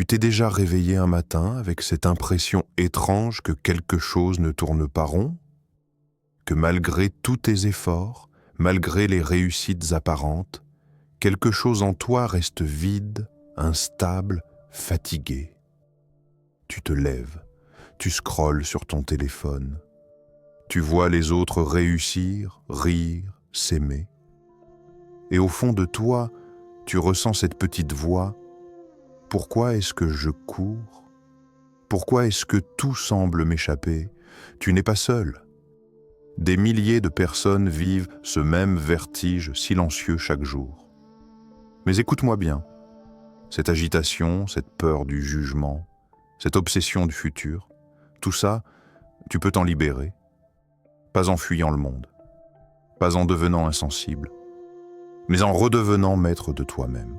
Tu t'es déjà réveillé un matin avec cette impression étrange que quelque chose ne tourne pas rond? Que malgré tous tes efforts, malgré les réussites apparentes, quelque chose en toi reste vide, instable, fatigué. Tu te lèves, tu scrolles sur ton téléphone. Tu vois les autres réussir, rire, s'aimer. Et au fond de toi, tu ressens cette petite voix. Pourquoi est-ce que je cours? Pourquoi est-ce que tout semble m'échapper? Tu n'es pas seul. Des milliers de personnes vivent ce même vertige silencieux chaque jour. Mais écoute-moi bien. Cette agitation, cette peur du jugement, cette obsession du futur, tout ça, tu peux t'en libérer. Pas en fuyant le monde, pas en devenant insensible, mais en redevenant maître de toi-même.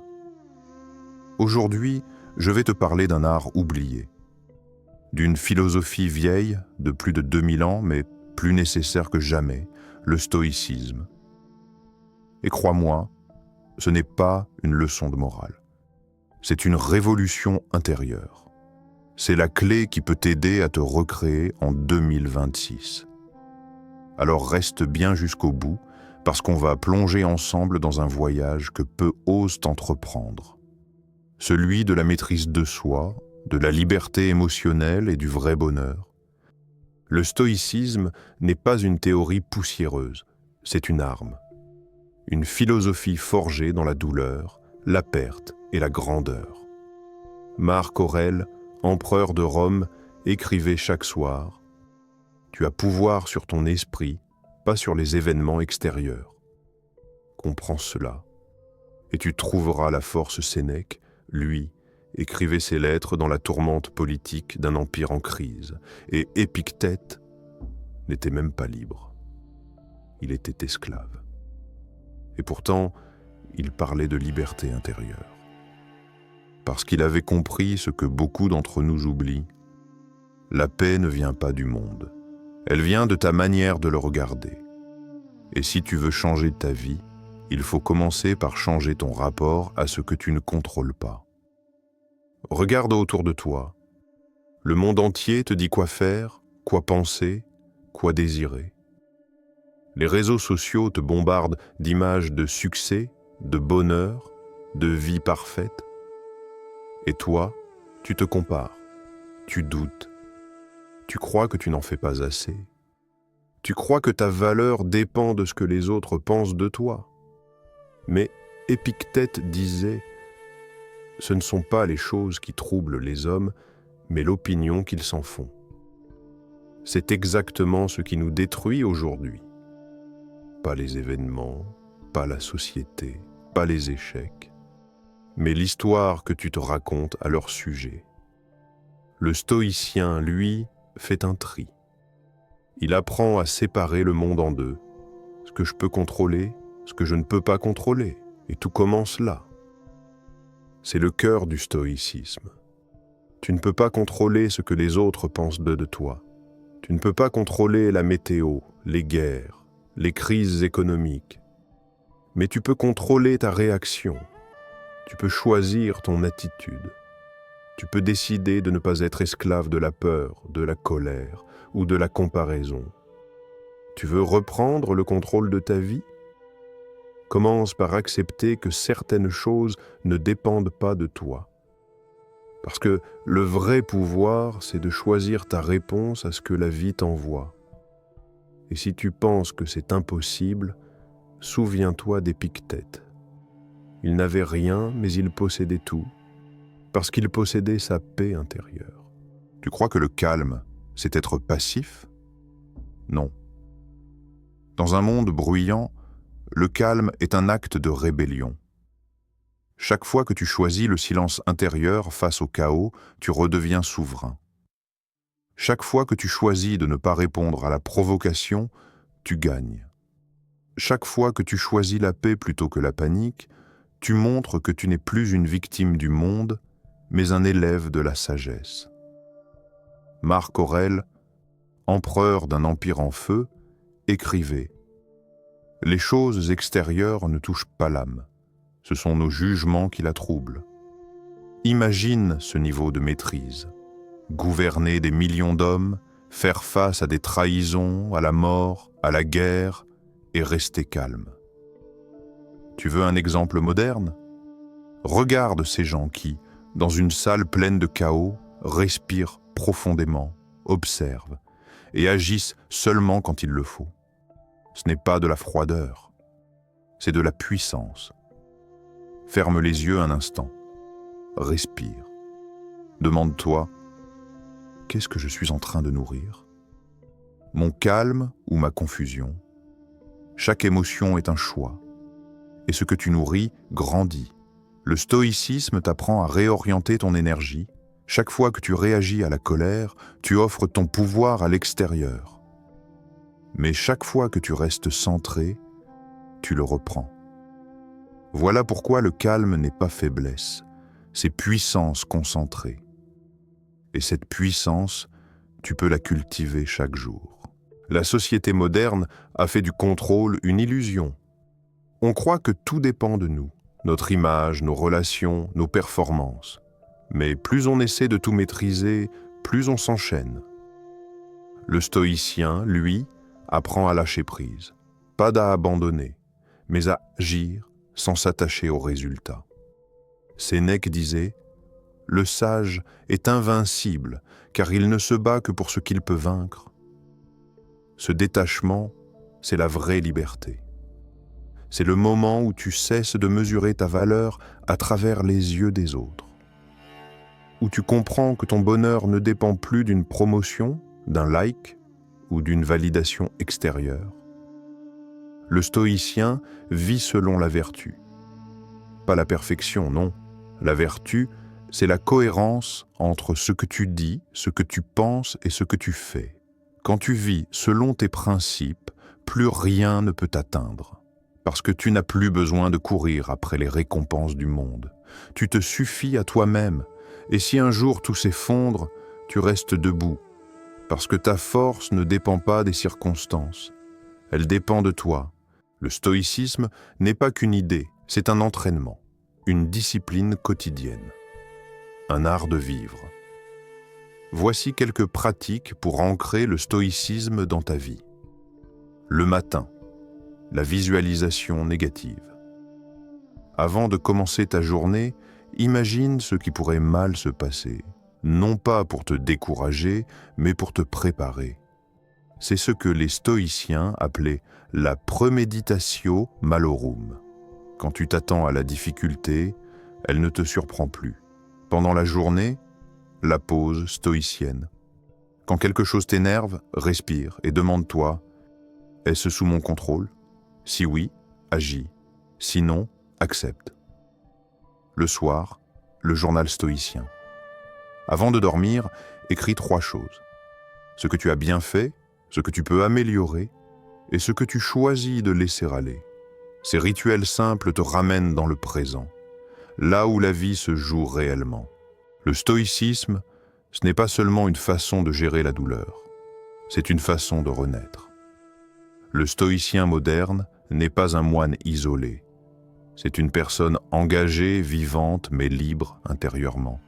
Aujourd'hui, je vais te parler d'un art oublié, d'une philosophie vieille de plus de 2000 ans, mais plus nécessaire que jamais, le stoïcisme. Et crois-moi, ce n'est pas une leçon de morale. C'est une révolution intérieure. C'est la clé qui peut t'aider à te recréer en 2026. Alors reste bien jusqu'au bout, parce qu'on va plonger ensemble dans un voyage que peu osent entreprendre. Celui de la maîtrise de soi, de la liberté émotionnelle et du vrai bonheur. Le stoïcisme n'est pas une théorie poussiéreuse, c'est une arme. Une philosophie forgée dans la douleur, la perte et la grandeur. Marc Aurèle, empereur de Rome, écrivait chaque soir « Tu as pouvoir sur ton esprit, pas sur les événements extérieurs. Comprends cela, et tu trouveras la force. » Sénèque, lui, écrivait ses lettres dans la tourmente politique d'un empire en crise, et Épictète n'était même pas libre. Il était esclave. Et pourtant, il parlait de liberté intérieure. Parce qu'il avait compris ce que beaucoup d'entre nous oublient, la paix ne vient pas du monde. Elle vient de ta manière de le regarder. Et si tu veux changer ta vie, il faut commencer par changer ton rapport à ce que tu ne contrôles pas. Regarde autour de toi. Le monde entier te dit quoi faire, quoi penser, quoi désirer. Les réseaux sociaux te bombardent d'images de succès, de bonheur, de vie parfaite. Et toi, tu te compares, tu doutes, tu crois que tu n'en fais pas assez. Tu crois que ta valeur dépend de ce que les autres pensent de toi. Mais Épictète disait « Ce ne sont pas les choses qui troublent les hommes, mais l'opinion qu'ils s'en font. » C'est exactement ce qui nous détruit aujourd'hui. Pas les événements, pas la société, pas les échecs, mais l'histoire que tu te racontes à leur sujet. Le stoïcien, lui, fait un tri. Il apprend à séparer le monde en deux, ce que je peux contrôler, ce que je ne peux pas contrôler, et tout commence là. C'est le cœur du stoïcisme. Tu ne peux pas contrôler ce que les autres pensent de toi. Tu ne peux pas contrôler la météo, les guerres, les crises économiques. Mais tu peux contrôler ta réaction. Tu peux choisir ton attitude. Tu peux décider de ne pas être esclave de la peur, de la colère ou de la comparaison. Tu veux reprendre le contrôle de ta vie? Commence par accepter que certaines choses ne dépendent pas de toi. Parce que le vrai pouvoir, c'est de choisir ta réponse à ce que la vie t'envoie. Et si tu penses que c'est impossible, souviens-toi d'Épictète. Il n'avait rien, mais il possédait tout, parce qu'il possédait sa paix intérieure. Tu crois que le calme, c'est être passif? Non. Dans un monde bruyant, le calme est un acte de rébellion. Chaque fois que tu choisis le silence intérieur face au chaos, tu redeviens souverain. Chaque fois que tu choisis de ne pas répondre à la provocation, tu gagnes. Chaque fois que tu choisis la paix plutôt que la panique, tu montres que tu n'es plus une victime du monde, mais un élève de la sagesse. Marc Aurèle, empereur d'un empire en feu, écrivait « Les choses extérieures ne touchent pas l'âme, ce sont nos jugements qui la troublent. Imagine ce niveau de maîtrise. Gouverner des millions d'hommes, faire face à des trahisons, à la mort, à la guerre, et rester calme. Tu veux un exemple moderne? Regarde ces gens qui, dans une salle pleine de chaos, respirent profondément, observent et agissent seulement quand il le faut. Ce n'est pas de la froideur, c'est de la puissance. Ferme les yeux un instant, respire. Demande-toi, qu'est-ce que je suis en train de nourrir? Mon calme ou ma confusion? Chaque émotion est un choix, et ce que tu nourris grandit. Le stoïcisme t'apprend à réorienter ton énergie. Chaque fois que tu réagis à la colère, tu offres ton pouvoir à l'extérieur. Mais chaque fois que tu restes centré, tu le reprends. Voilà pourquoi le calme n'est pas faiblesse, c'est puissance concentrée. Et cette puissance, tu peux la cultiver chaque jour. La société moderne a fait du contrôle une illusion. On croit que tout dépend de nous, notre image, nos relations, nos performances. Mais plus on essaie de tout maîtriser, plus on s'enchaîne. Le stoïcien, lui, apprend à lâcher prise, pas à abandonner, mais à agir sans s'attacher aux résultats. Sénèque disait « Le sage est invincible, car il ne se bat que pour ce qu'il peut vaincre. » Ce détachement, c'est la vraie liberté. C'est le moment où tu cesses de mesurer ta valeur à travers les yeux des autres. Où tu comprends que ton bonheur ne dépend plus d'une promotion, d'un like ou d'une validation extérieure. Le stoïcien vit selon la vertu. Pas la perfection, non. La vertu, c'est la cohérence entre ce que tu dis, ce que tu penses et ce que tu fais. Quand tu vis selon tes principes, plus rien ne peut t'atteindre. Parce que tu n'as plus besoin de courir après les récompenses du monde. Tu te suffis à toi-même. Et si un jour tout s'effondre, tu restes debout. Parce que ta force ne dépend pas des circonstances. Elle dépend de toi. Le stoïcisme n'est pas qu'une idée, c'est un entraînement, une discipline quotidienne, un art de vivre. Voici quelques pratiques pour ancrer le stoïcisme dans ta vie. Le matin, la visualisation négative. Avant de commencer ta journée, imagine ce qui pourrait mal se passer, non pas pour te décourager, mais pour te préparer. C'est ce que les stoïciens appelaient la premeditatio malorum. Quand tu t'attends à la difficulté, elle ne te surprend plus. Pendant la journée, la pause stoïcienne. Quand quelque chose t'énerve, respire et demande-toi « Est-ce sous mon contrôle ? Si oui, agis. Sinon, accepte. » Le soir, le journal stoïcien. Avant de dormir, écris 3 choses. Ce que tu as bien fait, ce que tu peux améliorer et ce que tu choisis de laisser aller. Ces rituels simples te ramènent dans le présent, là où la vie se joue réellement. Le stoïcisme, ce n'est pas seulement une façon de gérer la douleur, c'est une façon de renaître. Le stoïcien moderne n'est pas un moine isolé, c'est une personne engagée, vivante, mais libre intérieurement.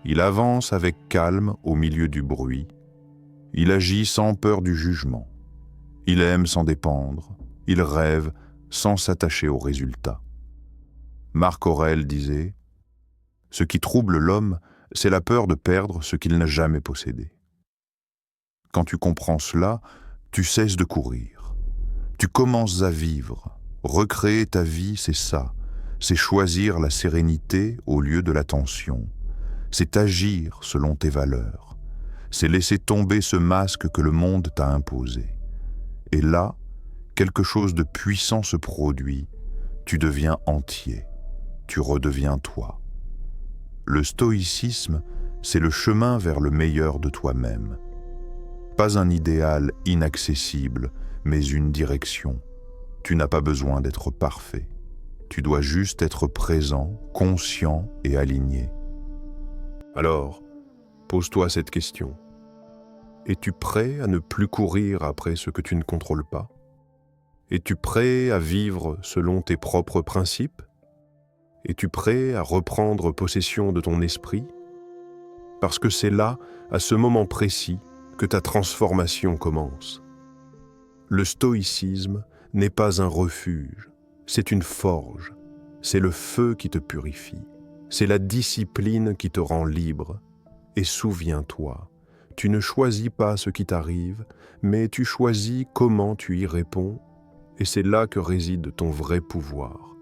Il avance avec calme au milieu du bruit, il agit sans peur du jugement, il aime sans dépendre, il rêve sans s'attacher aux résultats. Marc Aurèle disait « Ce qui trouble l'homme, c'est la peur de perdre ce qu'il n'a jamais possédé. » Quand tu comprends cela, tu cesses de courir. Tu commences à vivre. Recréer ta vie, c'est ça. C'est choisir la sérénité au lieu de la tension. C'est agir selon tes valeurs. C'est laisser tomber ce masque que le monde t'a imposé. Et là, quelque chose de puissant se produit. Tu deviens entier. Tu redeviens toi. Le stoïcisme, c'est le chemin vers le meilleur de toi-même. Pas un idéal inaccessible, mais une direction. Tu n'as pas besoin d'être parfait. Tu dois juste être présent, conscient et aligné. Alors, pose-toi cette question. Es-tu prêt à ne plus courir après ce que tu ne contrôles pas? Es-tu prêt à vivre selon tes propres principes? Es-tu prêt à reprendre possession de ton esprit? Parce que c'est là, à ce moment précis, que ta transformation commence. Le stoïcisme n'est pas un refuge, c'est une forge, c'est le feu qui te purifie, c'est la discipline qui te rend libre. Et souviens-toi, tu ne choisis pas ce qui t'arrive, mais tu choisis comment tu y réponds, et c'est là que réside ton vrai pouvoir.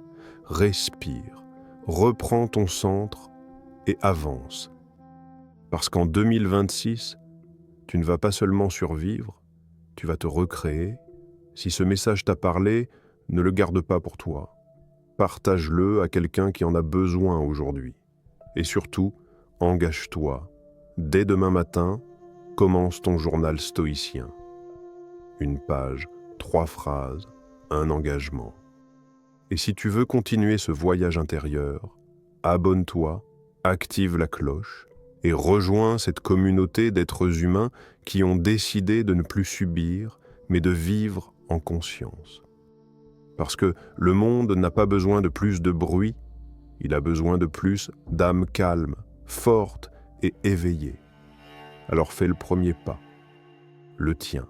Respire, reprends ton centre et avance. Parce qu'en 2026, tu ne vas pas seulement survivre, tu vas te recréer. Si ce message t'a parlé, ne le garde pas pour toi. Partage-le à quelqu'un qui en a besoin aujourd'hui. Et surtout, engage-toi. Dès demain matin, commence ton journal stoïcien. Une page, 3 phrases, un engagement. Et si tu veux continuer ce voyage intérieur, abonne-toi, active la cloche et rejoins cette communauté d'êtres humains qui ont décidé de ne plus subir, mais de vivre en conscience. Parce que le monde n'a pas besoin de plus de bruit, il a besoin de plus d'âmes calmes, fortes et éveillées. Alors fais le premier pas, le tien.